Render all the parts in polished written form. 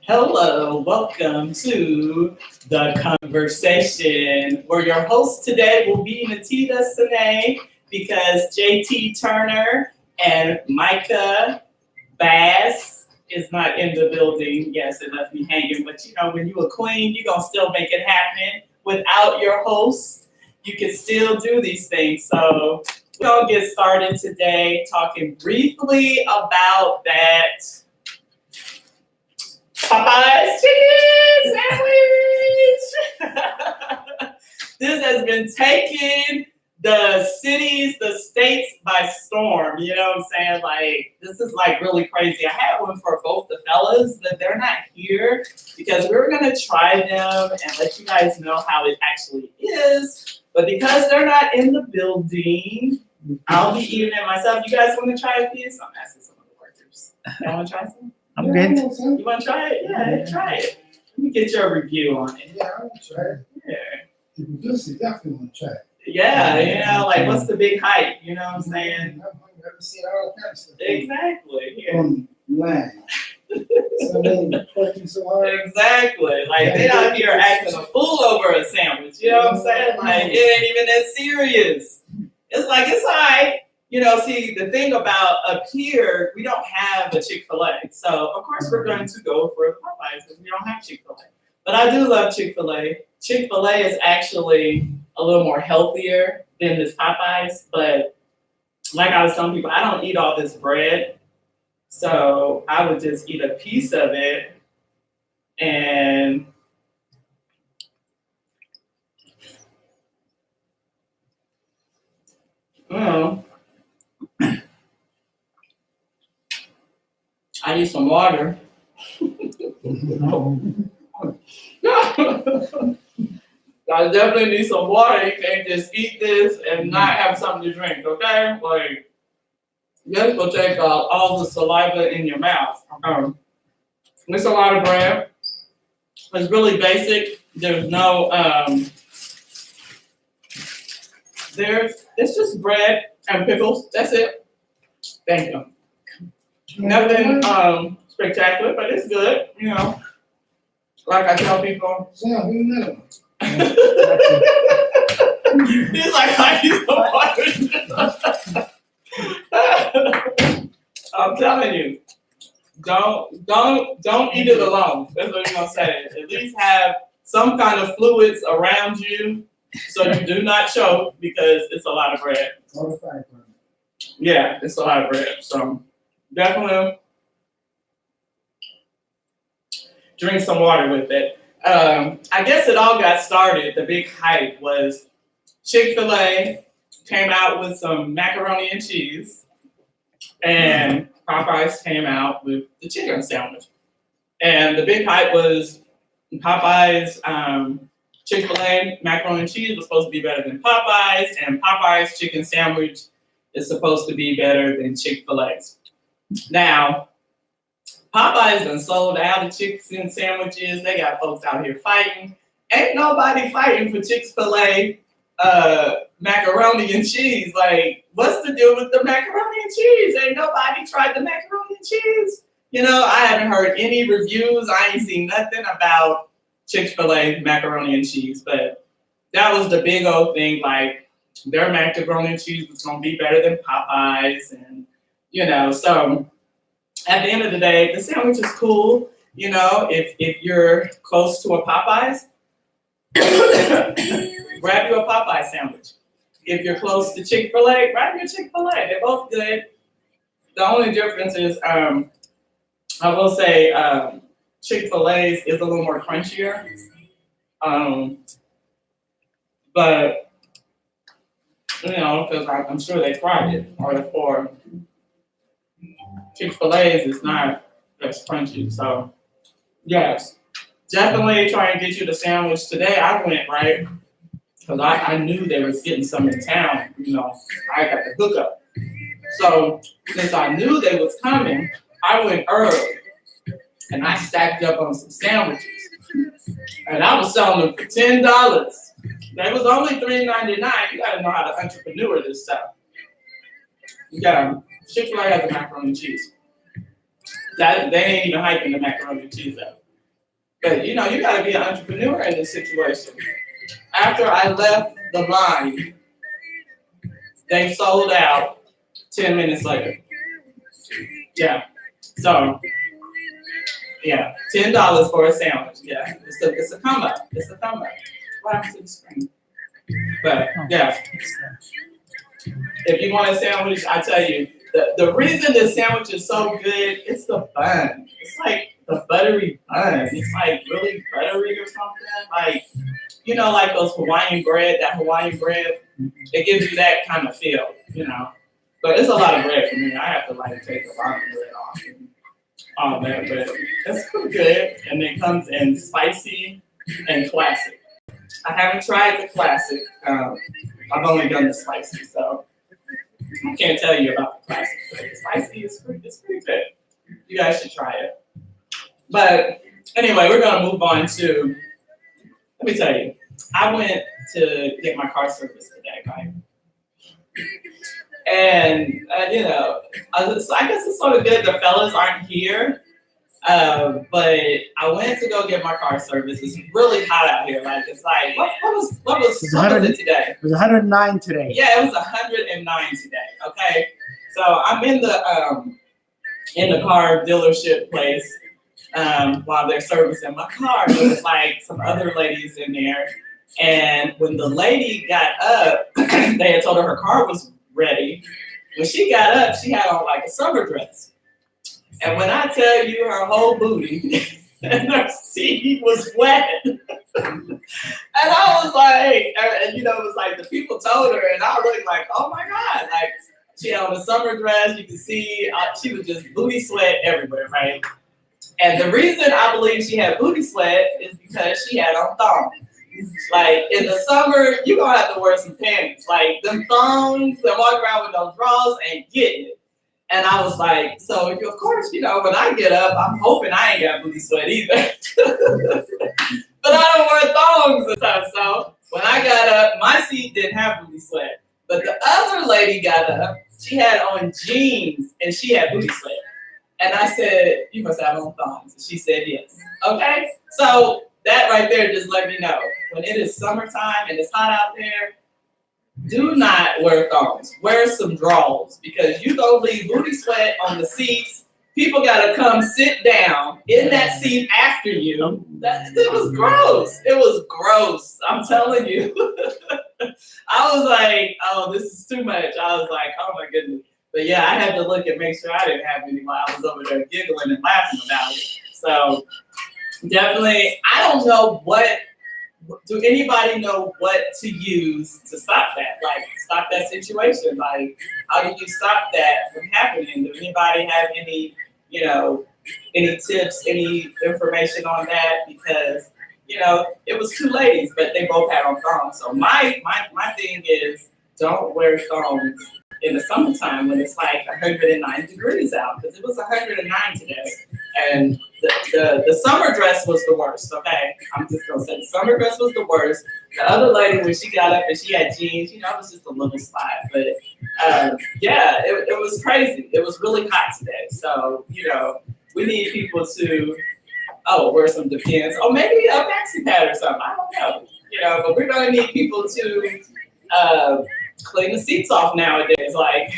Hello, welcome to the conversation where your host today will be Natita Sine because JT Turner and Micah Bass is not in the building. Yes, it left me hanging, but when you a queen, you're going to still make it happen. Without your host, you can still do these things. So we're going to get started today talking briefly about that Popeye's chicken sandwich. This has been taking the cities, the states by storm. You know what I'm saying? Like, this is like really crazy. I had one for both the fellas, but they're not here because we were going to try them and let you guys know how it actually is. But because they're not in the building, I'll be eating it myself. You guys want to try a piece? I'm asking some of the workers. Y'all want to try some? I'm good. You want to try it? Yeah, try it. Let me get your review on it. Yeah, I want to try it. Yeah. The producer definitely want to try it. Yeah, like what's the big hype? You know what I'm saying? I've seen all kinds of stuff. Exactly. Yeah. Online. So many working so hard. Exactly. Like they out here acting a fool over a sandwich. You know what I'm saying? Like it ain't even that serious. It's like it's all right. See, the thing about up here, we don't have a Chick-fil-A. So, of course, we're going to go for Popeyes because we don't have Chick-fil-A. But I do love Chick-fil-A. Chick-fil-A is actually a little more healthier than this Popeyes. But like I was telling people, I don't eat all this bread. So I would just eat a piece of it and I need some water. I definitely need some water. You can't just eat this and not have something to drink, okay? Like, this will take all the saliva in your mouth. It's a lot of bread. It's really basic. There's no, it's just bread and pickles. That's it. Thank you. Nothing spectacular, but it's good, Like I tell people. Yeah, who knows? He's like, I need some water. I'm telling you, don't eat it alone. That's what you're gonna say. At least have some kind of fluids around you so you do not choke because it's a lot of bread. Yeah, it's a lot of bread. So definitely drink some water with it. I guess it all got started. The big hype was Chick-fil-A came out with some macaroni and cheese, and Popeyes came out with the chicken sandwich. And the big hype was Popeyes, Chick-fil-A macaroni and cheese was supposed to be better than Popeyes, and Popeyes chicken sandwich is supposed to be better than Chick-fil-A's. Now, Popeyes done sold out of chicken sandwiches. They got folks out here fighting. Ain't nobody fighting for Chick-fil-A macaroni and cheese. Like, what's the deal with the macaroni and cheese? Ain't nobody tried the macaroni and cheese. I haven't heard any reviews. I ain't seen nothing about Chick-fil-A macaroni and cheese. But that was the big old thing. Like, their macaroni and cheese was going to be better than Popeyes. And, so at the end of the day, the sandwich is cool. If you're close to a Popeyes, grab you a Popeye sandwich. If you're close to Chick-fil-A, grab your Chick-fil-A. They're both good. The only difference is, I will say, Chick-fil-A's is a little more crunchier. But, because I'm sure they fried it. Or Chick-fil-A's is not as crunchy. So, yes. Definitely try and get you the sandwich. Today I went, right? Because I knew they was getting some in town. I got the hookup. So since I knew they was coming, I went early. And I stacked up on some sandwiches. And I was selling them for $10. They was only $3.99. You got to know how to entrepreneur this stuff. You got Chick-fil-A has the macaroni and cheese. They ain't even hyping the macaroni and cheese up. But you know, you gotta be an entrepreneur in this situation. After I left the line, they sold out 10 minutes later. Yeah. So, yeah, $10 for a sandwich. Yeah, it's a come up. It's a come up. What happened to the screen? But yeah, if you want a sandwich, I tell you, the reason this sandwich is so good, it's the bun. It's like the buttery bun. It's like really buttery or something. Like, you know, like those Hawaiian bread, that Hawaiian bread, it gives you that kind of feel, you know. But it's a lot of bread for me. I have to like take the bottom bread off and all that, but it's pretty good. And it comes in spicy and classic. I haven't tried the classic. I've only done the spicy, so I can't tell you about the classic. But the spicy is pretty good. You guys should try it. But anyway, we're gonna move on to. Let me tell you, I went to get my car serviced today, right? And you know, so I guess it's sort of good the fellas aren't here. But I went to go get my car serviced. It's really hot out here. Like it's like what was it today? It was 109 today. Yeah, it was 109 today. Okay, so I'm in the car dealership place while they're servicing my car. There was like some other ladies in there, and when the lady got up, they had told her car was ready. When she got up, she had on like a summer dress. And when I tell you her whole booty and her seat was wet, and I was like, and you know, it was like the people told her, and I was like, oh my God, like she had on a summer dress, you can see she was just booty sweat everywhere, right? And the reason I believe she had booty sweat is because she had on thongs. Like in the summer, you're gonna have to wear some panties. Like them thongs and walk around with those drawers ain't getting it. And I was like, so of course, you know, when I get up, I'm hoping I ain't got booty sweat either. But I don't wear thongs and stuff. So when I got up, my seat didn't have booty sweat. But the other lady got up, she had on jeans and she had booty sweat. And I said, you must have on thongs. And she said yes. Okay? So that right there just let me know. When it is summertime and it's hot out there, do not wear thongs. Wear some drawers because you gonna leave booty sweat on the seats. People gotta come sit down in that seat after you. It was gross. It was gross. I'm telling you. I was like, oh, this is too much. I was like, oh my goodness. But yeah, I had to look and make sure I didn't have any while I was over there giggling and laughing about it. So definitely, I don't know do anybody know what to use to stop that? Like, stop that situation? Like, how do you stop that from happening? Do anybody have any, you know, any tips, any information on that? Because, you know, it was two ladies, but they both had on thongs. So my thing is, don't wear thongs in the summertime when it's like 109 degrees out, because it was 109 today. And the summer dress was the worst, okay? I'm just gonna say the summer dress was the worst. The other lady, when she got up and she had jeans, you know, it was just a little spot. But yeah, it was crazy. It was really hot today. So, you know, we need people to, wear some Depends. Or maybe a maxi pad or something. I don't know. You know, but we're gonna need people to clean the seats off nowadays. Like,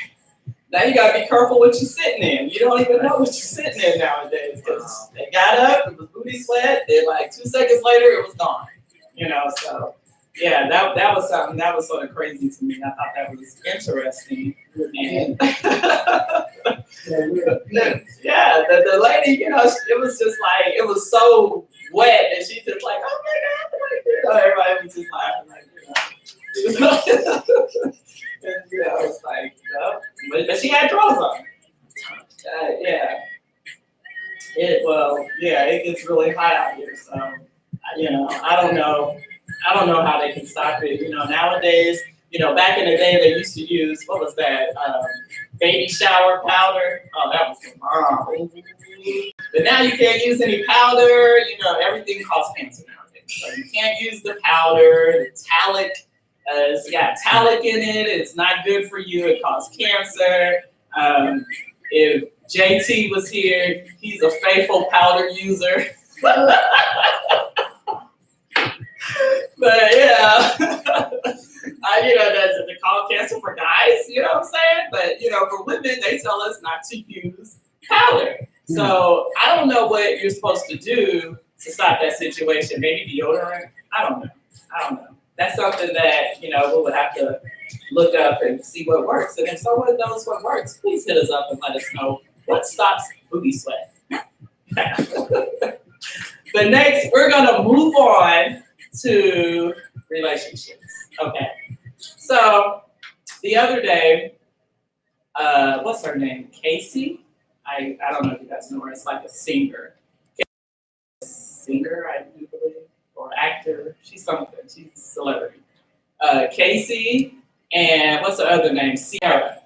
now you gotta be careful what you're sitting in. You don't even know what you're sitting in nowadays because they got up, it was booty sweat, then like 2 seconds later it was gone. You know, so yeah, that was something that was sort of crazy to me. I thought that was interesting. And yeah, the lady, you know, it was just like, it was so wet and she just like, oh my God, like, you know, everybody was just laughing like, you know. And, you know, I was like, no. But she had drawers on. Yeah. It gets really hot out here. So, you know, I don't know how they can stop it. You know, nowadays, you know, back in the day, they used to use, what was that? Baby shower powder. Oh, that was the bomb. But now you can't use any powder. You know, everything causes cancer nowadays. So you can't use the powder, the talc. It's got talc in it. It's not good for you. It causes cancer. If JT was here, he's a faithful powder user. But that's the call cancer for guys, you know what I'm saying? But for women, they tell us not to use powder. So I don't know what you're supposed to do to stop that situation. Maybe deodorant. I don't know. That's something that we would have to look up and see what works. And if someone knows what works, please hit us up and let us know what stops booty sweat. But next, we're gonna move on to relationships. Okay. So the other day, what's her name? Casey? I don't know if you guys know her. It's like a singer. I do believe, or actor. She's something. She's a celebrity. Casey, and what's the other name? Sierra.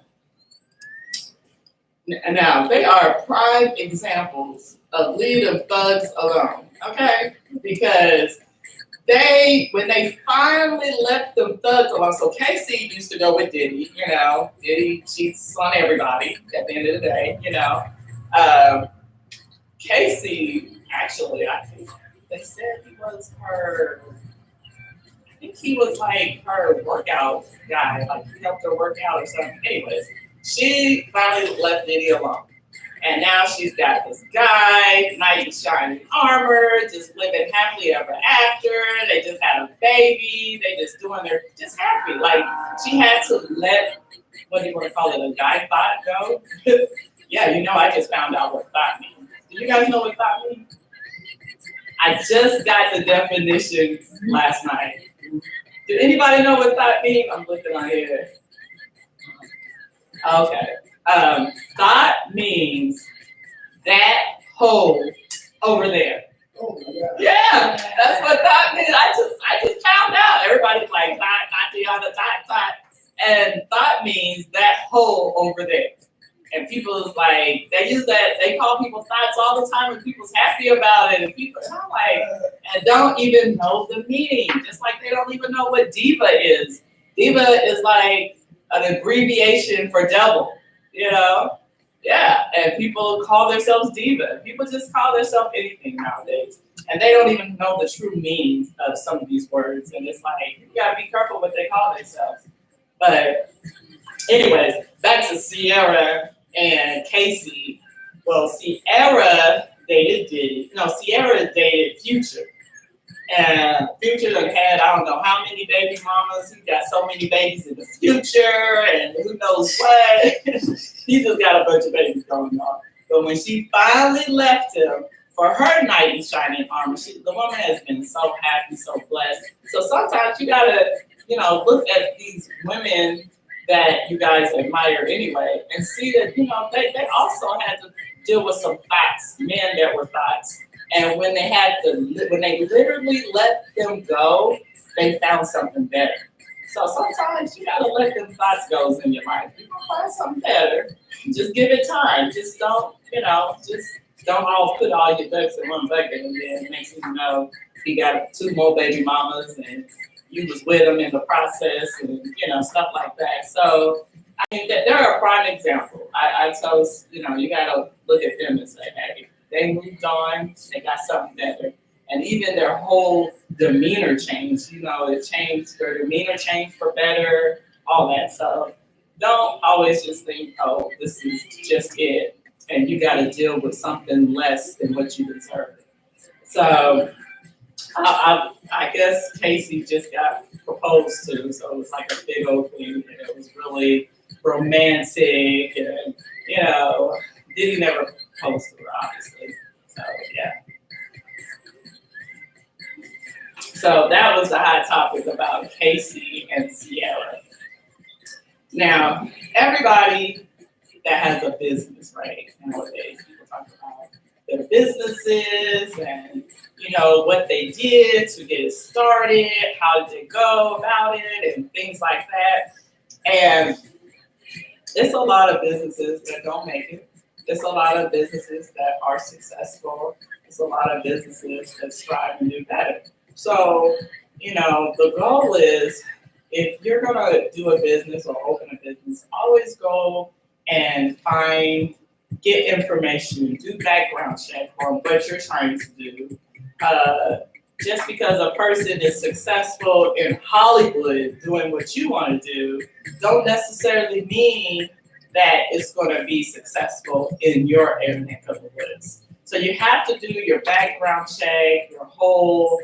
Now, they are prime examples of leave them thugs alone, okay? Because when they finally left them thugs alone, so Casey used to go with Diddy, Diddy cheats on everybody at the end of the day, Casey, actually, I think they said he was like her workout guy, like he helped her work out or something. Anyways, she finally left Diddy alone. And now she's got this guy, knight in shining armor, just living happily ever after. They just had a baby. They just happy. Like, she had to let, what do you want to call it, a guy thought go? Yeah, I just found out what thought means. Do you guys know what thought means? I just got the definition last night. Did anybody know what thought means? I'm looking on here. Okay. Thought means that hole over there. Oh my God. Yeah, that's what thought means. I just found out. Everybody's like thought. And thought means that hole over there. And people's like, they use that, they call people thoughts all the time and people's happy about it. And people are like, and don't even know the meaning. Just like they don't even know what diva is. Diva is like an abbreviation for devil, Yeah, and people call themselves diva. People just call themselves anything nowadays. And they don't even know the true meanings of some of these words. And it's like, you gotta be careful what they call themselves. But anyways, back to Sierra and Casey. Well, Sierra dated Future. And Future done had, I don't know how many baby mamas. He got so many babies in the future and who knows what. He just got a bunch of babies going on. But when she finally left him for her knight in shining armor, the woman has been so happy, so blessed. So sometimes you gotta, look at these women that you guys admire anyway and see that, they also had to deal with some thoughts, men that were thoughts. And when they literally let them go, they found something better. So sometimes you gotta let them thoughts go in your life. You're gonna find something better. Just give it time. Just don't all put all your ducks in one bucket and then next thing you know, you got 2 more baby mamas and you was with them in the process and stuff like that. So I mean they're a prime example. I tell you gotta look at them and say, hey, they moved on, they got something better. And even their whole demeanor changed, it changed, their demeanor changed for better, all that. So don't always just think, oh, this is just it. And you got to deal with something less than what you deserve. So I guess Casey just got proposed to, so it was like a big old thing. And it was really romantic and, Diddy never proposed to her, obviously. So, yeah. So that was the hot topic about Casey and Sierra. Now, everybody that has a business, right? Nowadays, people talk about their businesses and, what they did to get it started, how did they go about it, and things like that. And it's a lot of businesses that don't make it. There's a lot of businesses that are successful. There's a lot of businesses that strive to do better. So, the goal is, if you're gonna do a business or open a business, always go and get information, do background check on what you're trying to do, just because a person is successful in Hollywood doing what you want to do, don't necessarily mean that it's going to be successful in your neck of the woods. So you have to do your background check, your whole,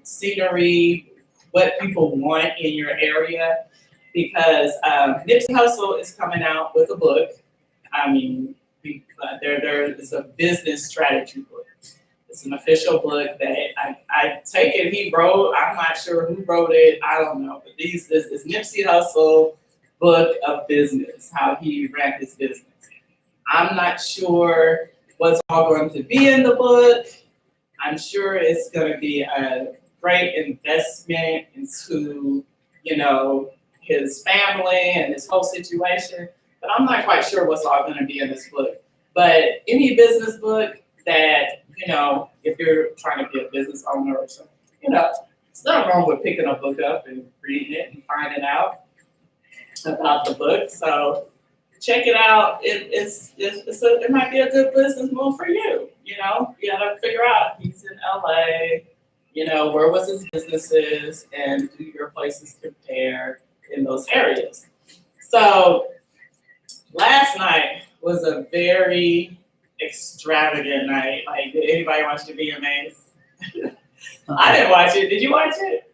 scenery, what people want in your area, because Nipsey Hussle is coming out with a book. I mean, it's a business strategy book. It's an official book that I take it he wrote. I'm not sure who wrote it. I don't know. But this is Nipsey Hussle book of business, how he ran his business. I'm not sure what's all going to be in the book. I'm sure it's going to be a great investment into, his family and his whole situation. But I'm not quite sure what's all going to be in this book. But any business book that, if you're trying to be a business owner or something, it's not wrong with picking a book up and reading it and finding out about the book. So check it out. It might be a good business move for you. You gotta figure out he's in LA, where was his businesses, and do your places compare in those areas. So last night was a very extravagant night. Like, did anybody watch the VMAs? I didn't watch it. Did you watch it?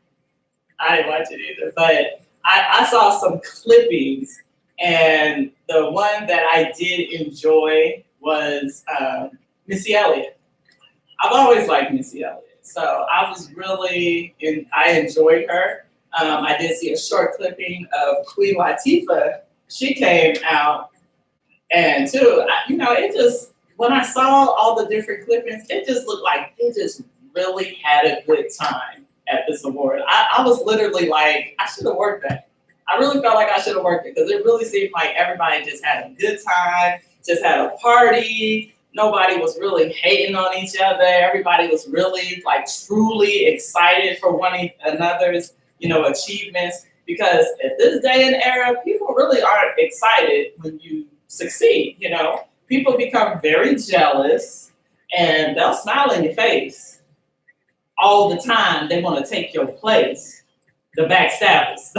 I didn't watch it either, but I saw some clippings, and the one that I did enjoy was Missy Elliott. I've always liked Missy Elliott, so I enjoyed her. I did see a short clipping of Queen Latifah. She came out, and too, it just, when I saw all the different clippings, it just looked like they just really had a good time at this award. I was literally like, I should have worked that. I really felt like I should have worked it, because it really seemed like everybody just had a good time, just had a party. Nobody was really hating on each other. Everybody was really, truly excited for one another's, achievements. Because at this day and era, people really aren't excited when you succeed. People become very jealous, and they'll smile in your face all the time. They want to take your place, the backstabbers.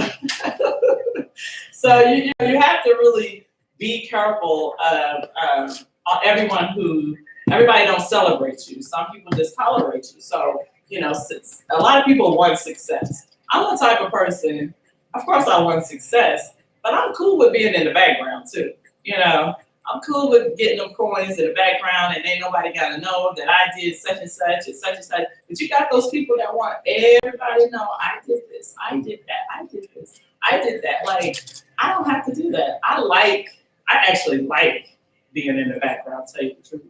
So you have to really be careful of everybody don't celebrate you. Some people just tolerate you. So, a lot of people want success. I'm the type of person, of course I want success, but I'm cool with being in the background too. I'm cool with getting them coins in the background, and ain't nobody gotta know that I did such and such and such and such. But you got those people that want everybody to know, I did this, I did that, I did this, I did that. Like, I don't have to do that. I actually like being in the background, tell you the truth,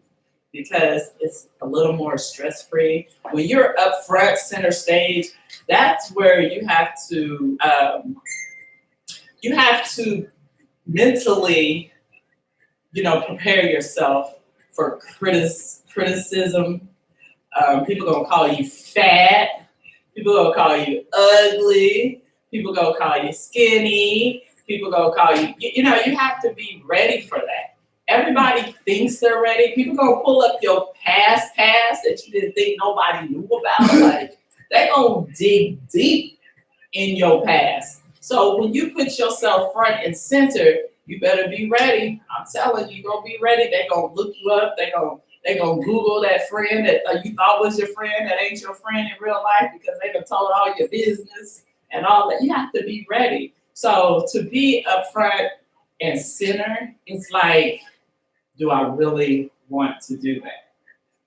because it's a little more stress-free. When you're up front, center stage, that's where you have to mentally, prepare yourself for criticism. People gonna call you fat. People gonna call you ugly. People gonna call you skinny. People gonna call you, you have to be ready for that. Everybody thinks they're ready. People gonna pull up your past that you didn't think nobody knew about. Like, they gonna dig deep in your past. So when you put yourself front and center, you better be ready. I'm telling you, you're gonna be ready. They gonna look you up. They gonna Google that friend that you thought was your friend that ain't your friend in real life, because they done told all your business and all that. You have to be ready. So to be up front and center, it's like, do I really want to do that?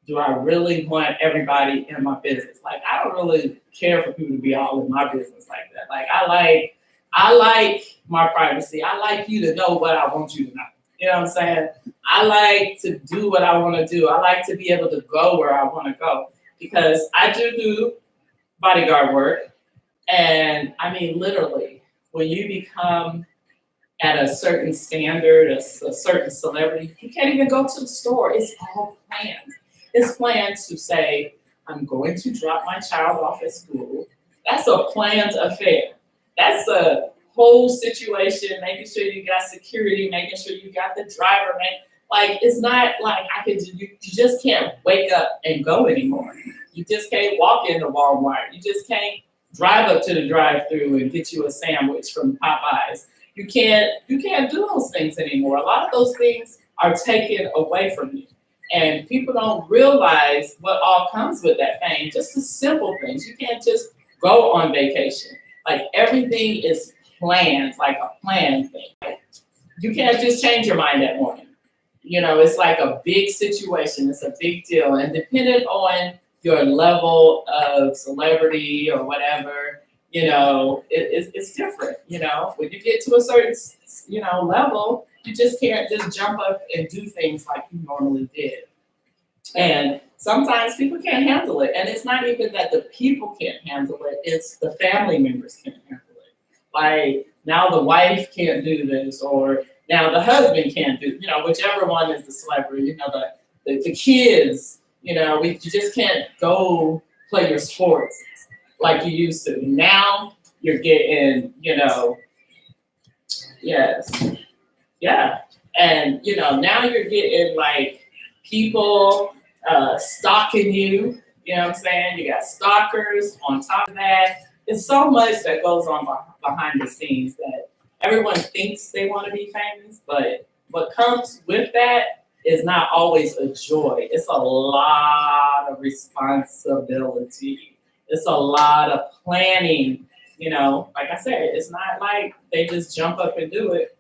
Do I really want everybody in my business? Like, I don't really care for people to be all in my business like that. Like, I like my privacy. I like you to know what I want you to know. You know what I'm saying? I like to do what I want to do. I like to be able to go where I want to go, because I do bodyguard work. And I mean, literally, when you become at a certain standard, a certain celebrity, you can't even go to the store. It's all planned. It's planned to say, I'm going to drop my child off at school. That's a planned affair. That's a whole situation, making sure you got security, making sure you got the driver, Like, it's not like you just can't wake up and go anymore. You just can't walk into Walmart. You just can't drive up to the drive-through and get you a sandwich from Popeyes. You can't do those things anymore. A lot of those things are taken away from you. And people don't realize what all comes with that fame. Just the simple things. You can't just go on vacation. Like, everything is planned, like a planned thing. Like, you can't just change your mind that morning. You know, it's like a big situation. It's a big deal. And depending on your level of celebrity or whatever, you know, it's different. You know, when you get to a certain, you know, level, you just can't just jump up and do things like you normally did. And sometimes people can't handle it. And it's not even that the people can't handle it, it's the family members can't handle it. Like, now the wife can't do this, or now the husband can't do, you know, whichever one is the celebrity, you know, the kids, you know, you just can't go play your sports like you used to. Now you're getting, you know, yes, yeah. And, you know, now you're getting like people stalking you, you know what I'm saying? You got stalkers on top of that. There's so much that goes on behind the scenes that everyone thinks they want to be famous, but what comes with that is not always a joy. It's a lot of responsibility. It's a lot of planning. You know, like I said, it's not like they just jump up and do it.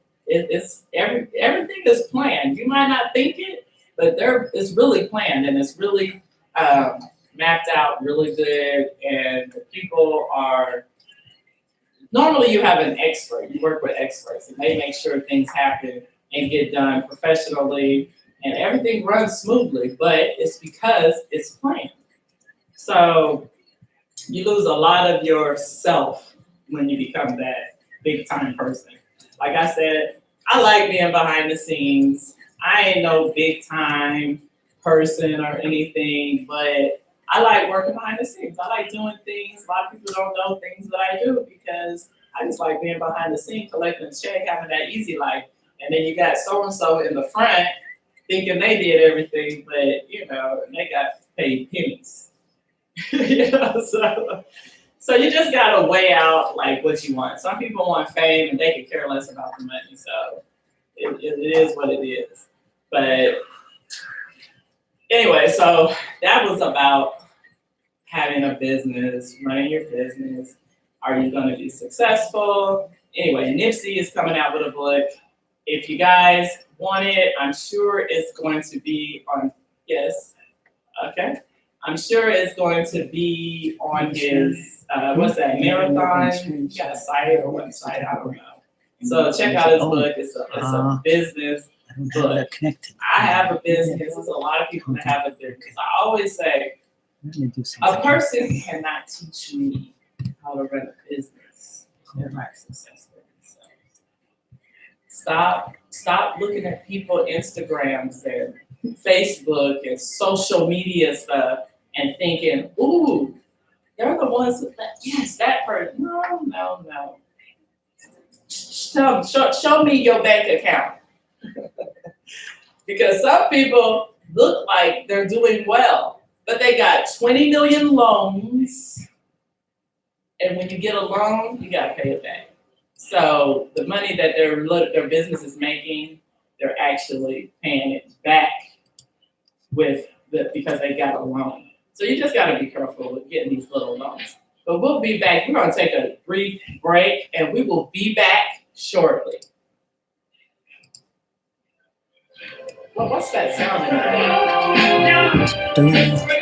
Everything is planned. You might not think it, but it's really planned, and it's really mapped out really good, and the people are, normally you have an expert, you work with experts, and they make sure things happen and get done professionally, and everything runs smoothly, but it's because it's planned. So you lose a lot of yourself when you become that big time person. Like I said, I like being behind the scenes. I ain't no big time person or anything, but I like working behind the scenes. I like doing things. A lot of people don't know things that I do because I just like being behind the scenes, collecting a check, having that easy life. And then you got so-and-so in the front thinking they did everything, but, you know, they got paid pennies. You know, so you just got to weigh out, like, what you want. Some people want fame, and they can care less about the money. So it is what it is. But anyway, so that was about having a business, running your business. Are you going to be successful? Anyway, Nipsey is coming out with a book. If you guys want it, I'm sure it's going to be on, yes, okay. I'm sure it's going to be on his, what's that, marathon? You got a site or website, I don't know. So check out his book. It's a business book. I have a business. There's a lot of people that have a business. I always say, a person cannot teach me how to run a business if I'm successful. So stop looking at people Instagrams and Facebook and social media stuff and thinking, ooh, they're the ones that, yes, that person. No. Show me your bank account. Because some people look like they're doing well, but they got 20 million loans. And when you get a loan, you got to pay it back. So the money that their business is making, they're actually paying it back because they got a loan. So you just got to be careful with getting these little loans. But we'll be back. We're going to take a brief break, and we will be back shortly. Well, what's that sound in the background?